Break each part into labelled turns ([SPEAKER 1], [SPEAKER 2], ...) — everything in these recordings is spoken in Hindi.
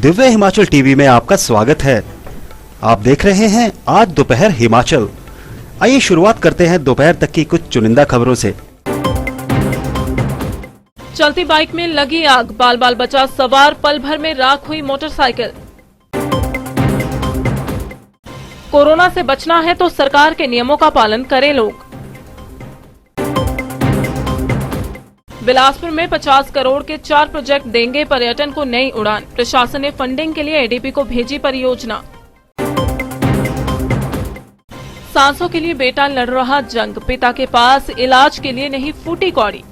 [SPEAKER 1] दिव्य हिमाचल टीवी में आपका स्वागत है। आप देख रहे हैं आज दोपहर हिमाचल। आइए शुरुआत करते हैं दोपहर तक की कुछ चुनिंदा खबरों से।
[SPEAKER 2] चलती बाइक में लगी आग, बाल बाल बचा सवार, पल भर में राख हुई मोटरसाइकिल। कोरोना से बचना है तो सरकार के नियमों का पालन करें लोग। बिलासपुर में 50 करोड़ के 4 प्रोजेक्ट देंगे पर्यटन को नई उड़ान, प्रशासन ने फंडिंग के लिए एडीपी को भेजी परियोजना। सांसों के लिए बेटा लड़ रहा जंग, पिता के पास इलाज के लिए नहीं फूटी कौड़ी।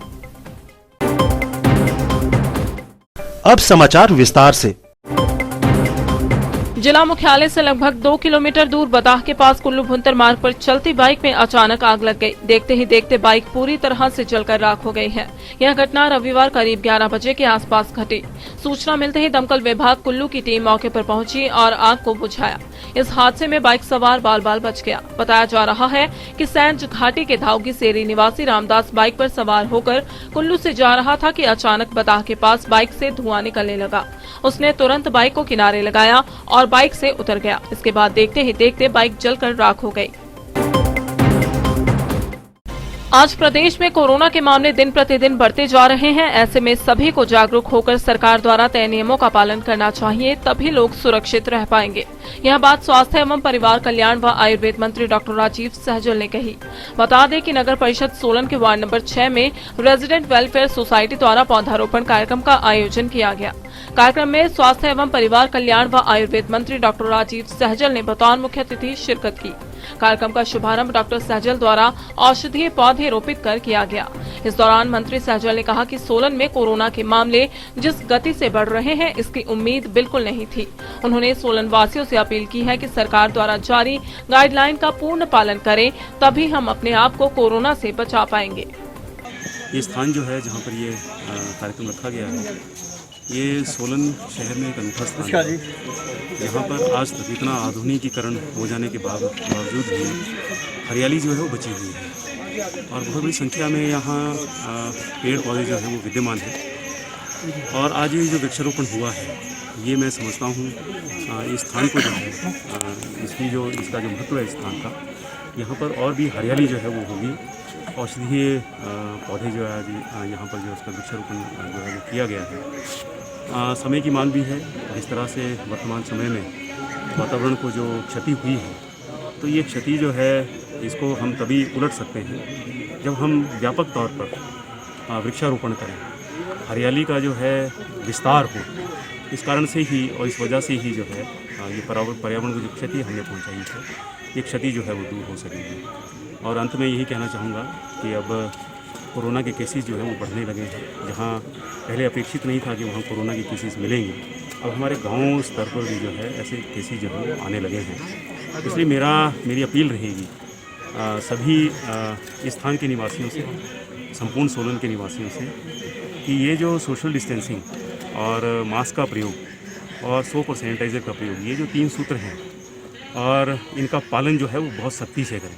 [SPEAKER 1] अब समाचार विस्तार से।
[SPEAKER 2] जिला मुख्यालय से लगभग 2 किलोमीटर दूर बदाह के पास कुल्लू भुंतर मार्ग पर चलती बाइक में अचानक आग लग गई। देखते ही देखते बाइक पूरी तरह से जलकर राख हो गई है। यह घटना रविवार करीब 11 बजे के आसपास घटी। सूचना मिलते ही दमकल विभाग कुल्लू की टीम मौके पर पहुंची और आग को बुझाया। इस हादसे में बाइक सवार बाल बाल बच गया। बताया जा रहा है कि सैंज घाटी के धाउगी सेरी निवासी रामदास बाइक पर सवार होकर कुल्लू से जा रहा था कि अचानक बदाह के पास बाइक से धुआं निकलने लगा। उसने तुरंत बाइक को किनारे लगाया और बाइक से उतर गया। इसके बाद देखते ही देखते बाइक जलकर राख हो गई। आज प्रदेश में कोरोना के मामले दिन प्रतिदिन बढ़ते जा रहे हैं। ऐसे में सभी को जागरूक होकर सरकार द्वारा तय नियमों का पालन करना चाहिए, तभी लोग सुरक्षित रह पाएंगे। यह बात स्वास्थ्य एवं परिवार कल्याण व आयुर्वेद मंत्री डॉक्टर राजीव सहजल ने कही। बता दें कि नगर परिषद सोलन के वार्ड नंबर 6 में रेजिडेंट वेलफेयर सोसाइटी द्वारा पौधारोपण कार्यक्रम का आयोजन किया गया। कार्यक्रम में स्वास्थ्य एवं परिवार कल्याण व आयुर्वेद मंत्री डॉक्टर राजीव सहजल ने बतौर मुख्य अतिथि शिरकत की। कार्यक्रम का शुभारंभ डॉक्टर सहजल द्वारा औषधीय पौधे रोपित कर किया गया। इस दौरान मंत्री सहजल ने कहा कि सोलन में कोरोना के मामले जिस गति से बढ़ रहे हैं, इसकी उम्मीद बिल्कुल नहीं थी। उन्होंने सोलन वासियों से अपील की है कि सरकार द्वारा जारी गाइडलाइन का पूर्ण पालन करें, तभी हम अपने आप को कोरोना से बचा पाएंगे।
[SPEAKER 3] ये स्थान जो है जहाँ पर ये कार्यक्रम रखा गया है, ये सोलन शहर में एक अनूठा स्थान है, यहाँ पर आज तक इतना आधुनिकीकरण हो जाने के बावजूद भी हरियाली जो है वो बची हुई है और बहुत बड़ी संख्या में यहाँ पेड़ पौधे जो हैं वो विद्यमान हैं। और आज ये जो वृक्षारोपण हुआ है, ये मैं समझता हूँ इस स्थान को जो है इसका जो महत्व है इस स्थान का, यहाँ पर और भी हरियाली जो है वो होगी। औषधीय पौधे जो है यहाँ पर जो उसका वृक्षारोपण जो है वो किया गया है। समय की मांग भी है। इस तरह से वर्तमान समय में वातावरण को जो क्षति हुई है, तो ये क्षति जो है इसको हम तभी उलट सकते हैं जब हम व्यापक तौर पर वृक्षारोपण करें, हरियाली का जो है विस्तार हो। इस कारण से ही और इस वजह से ही जो है ये पर्यावरण को जो क्षति हमने पहुँचाई है, ये क्षति जो है वो दूर हो सकेगी। और अंत में यही कहना चाहूँगा कि अब कोरोना के केसेस जो है वो बढ़ने लगे हैं। जहाँ पहले अपेक्षित नहीं था कि वहाँ कोरोना के केसेस मिलेंगे, अब हमारे गांव स्तर पर भी जो है ऐसे केसेस जो है वो आने लगे हैं। इसलिए मेरी अपील रहेगी सभी इस स्थान के निवासियों से, संपूर्ण सोलन के निवासियों से, कि ये जो सोशल डिस्टेंसिंग और मास्क का प्रयोग और सोप और सैनिटाइज़र का प्रयोग, ये जो 3 सूत्र हैं और इनका पालन जो है वो बहुत सख्ती से करें।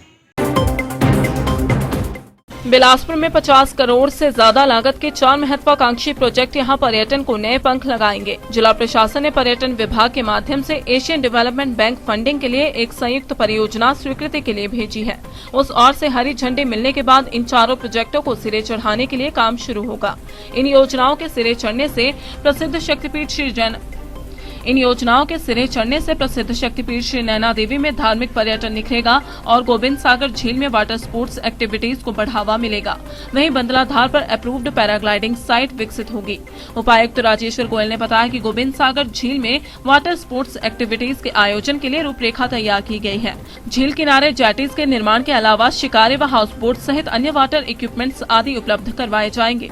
[SPEAKER 2] बिलासपुर में 50 करोड़ से ज्यादा लागत के 4 महत्वाकांक्षी प्रोजेक्ट यहां पर्यटन को नए पंख लगाएंगे। जिला प्रशासन ने पर्यटन विभाग के माध्यम से एशियन डेवलपमेंट बैंक फंडिंग के लिए एक संयुक्त परियोजना स्वीकृति के लिए भेजी है। उस ओर से हरी झंडी मिलने के बाद इन चारों प्रोजेक्टों को सिरे चढ़ाने के लिए काम शुरू होगा। इन योजनाओं के सिरे चढ़ने से प्रसिद्ध शक्तिपीठ श्री नैना देवी में धार्मिक पर्यटन निखरेगा और गोविंद सागर झील में वाटर स्पोर्ट्स एक्टिविटीज को बढ़ावा मिलेगा। वहीं बंदलाधार पर अप्रूव्ड पैराग्लाइडिंग साइट विकसित होगी। उपायुक्त राजेश्वर गोयल ने बताया कि गोविंद सागर झील में वाटर स्पोर्ट्स एक्टिविटीज के आयोजन के लिए रूपरेखा तैयार की गई है। झील किनारे जेटीज के निर्माण के अलावा शिकारे व हाउस बोट सहित अन्य वाटर इक्विपमेंट्स आदि उपलब्ध करवाए जाएंगे।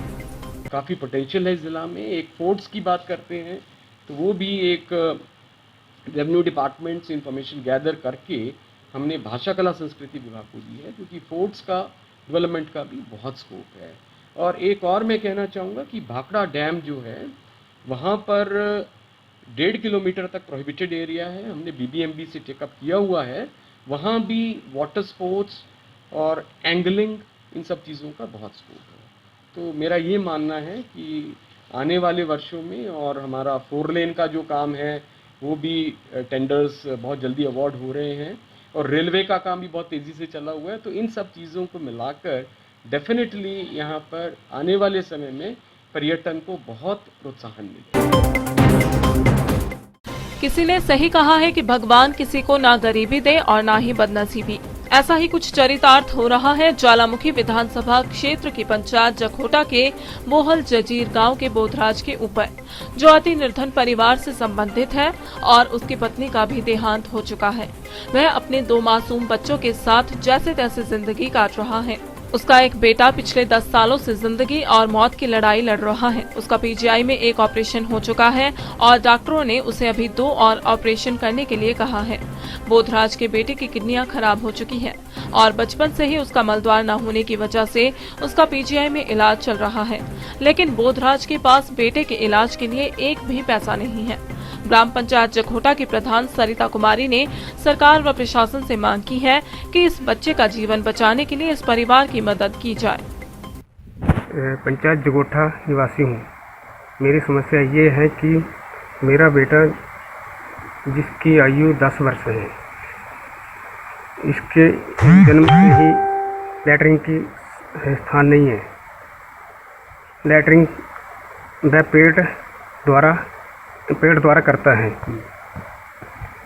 [SPEAKER 4] काफी पोटेंशियल है जिला में। एक फोर्ट्स की बात करते हैं तो वो भी एक रेवेन्यू डिपार्टमेंट से इंफॉर्मेशन गैदर करके हमने भाषा कला संस्कृति विभाग को दी है, क्योंकि फोर्ट्स का डेवलपमेंट का भी बहुत स्कोप है। और एक और मैं कहना चाहूँगा कि भाखड़ा डैम जो है वहाँ पर 1.5 किलोमीटर तक प्रोहिबिटेड एरिया है। हमने BBMB से टेकअप किया हुआ है। वहाँ भी वाटर स्पोर्ट्स और एंगलिंग, इन सब चीज़ों का बहुत स्कोप है। तो मेरा ये मानना है कि आने वाले वर्षों में, और हमारा 4 लेन का जो काम है वो भी टेंडर्स बहुत जल्दी अवार्ड हो रहे हैं, और रेलवे का काम भी बहुत तेज़ी से चला हुआ है। तो इन सब चीज़ों को मिलाकर डेफिनेटली यहाँ पर आने वाले समय में पर्यटन को बहुत प्रोत्साहन मिलेगा।
[SPEAKER 2] किसी ने सही कहा है कि भगवान किसी को ना गरीबी दे और ना ही बदनसीबी। ऐसा ही कुछ चरितार्थ हो रहा है ज्वालामुखी विधानसभा क्षेत्र की पंचायत जखोटा के मोहल जजीर गांव के बोधराज के ऊपर, जो अति निर्धन परिवार से संबंधित है और उसकी पत्नी का भी देहांत हो चुका है। वह अपने 2 मासूम बच्चों के साथ जैसे तैसे जिंदगी काट रहा है। उसका एक बेटा पिछले 10 सालों से जिंदगी और मौत की लड़ाई लड़ रहा है। उसका पीजीआई में एक ऑपरेशन हो चुका है और डॉक्टरों ने उसे अभी 2 और ऑपरेशन करने के लिए कहा है। बोधराज के बेटे की किडनियां खराब हो चुकी हैं और बचपन से ही उसका मलद्वार न होने की वजह से उसका पीजीआई में इलाज चल रहा है, लेकिन बोधराज के पास बेटे के इलाज के लिए एक भी पैसा नहीं है। ग्राम पंचायत जखोटा की प्रधान सरिता कुमारी ने सरकार व प्रशासन से मांग की है कि इस बच्चे का जीवन बचाने के लिए इस परिवार की मदद की जाए।
[SPEAKER 5] पंचायत जखोटा निवासी हूँ। मेरी समस्या ये है कि मेरा बेटा, जिसकी आयु 10 वर्ष है, इसके जन्म से ही लैट्रिन की स्थान नहीं है। लैट्रिन वह पेट द्वारा करता है।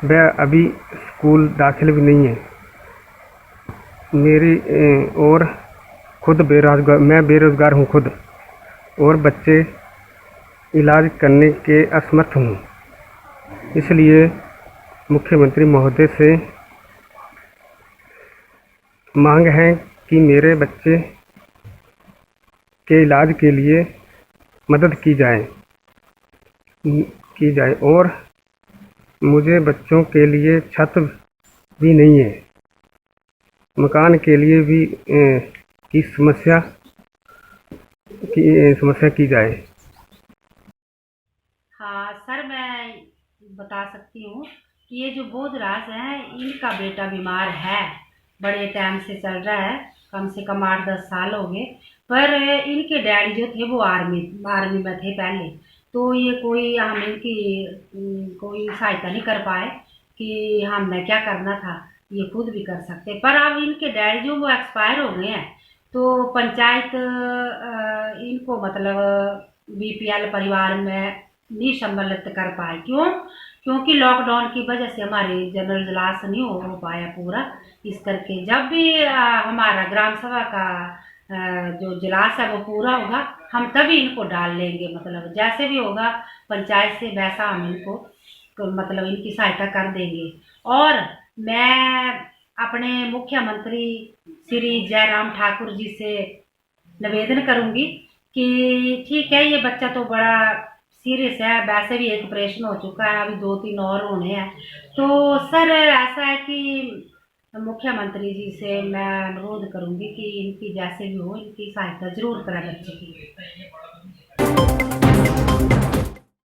[SPEAKER 5] वह अभी स्कूल दाखिल भी नहीं है। मेरी और खुद मैं बेरोज़गार हूँ खुद, और बच्चे इलाज करने के असमर्थ हूँ। इसलिए मुख्यमंत्री महोदय से मांग है कि मेरे बच्चे के इलाज के लिए मदद की जाए और मुझे बच्चों के लिए छत भी नहीं है, मकान के लिए भी की समस्या की जाए।
[SPEAKER 6] हाँ सर, मैं बता सकती हूँ कि ये जो बोधराज है, इनका बेटा बीमार है, बड़े टाइम से चल रहा है, कम से कम 8-10 साल हो गए। पर इनके डैडी जो थे वो आर्मी में थे पहले, तो ये कोई हम इनकी कोई सहायता नहीं कर पाए कि हमें क्या करना था, ये खुद भी कर सकते। पर अब इनके डैडी जो वो एक्सपायर हो गए हैं, तो पंचायत इनको मतलब बीपीएल परिवार में नहीं सम्मिलित कर पाए। क्योंकि लॉकडाउन की वजह से हमारे जनरल इजलास नहीं हो पाया पूरा। इस करके जब भी हमारा ग्राम सभा का जो इजलास है वो पूरा होगा, हम तभी इनको डाल लेंगे। मतलब जैसे भी होगा पंचायत से वैसा हम इनको मतलब इनकी सहायता कर देंगे। और मैं अपने मुख्यमंत्री श्री जयराम ठाकुर जी से निवेदन करूंगी कि ठीक है, ये बच्चा तो बड़ा सीरियस है, वैसे भी एक ऑपरेशन हो चुका है, अभी 2-3 और होने हैं। तो सर ऐसा है कि मुख्यमंत्री जी से मैं अनुरोध करूंगी कि इनकी जैसे भी हो, इनकी सहायता जरूर करें बच्चे की।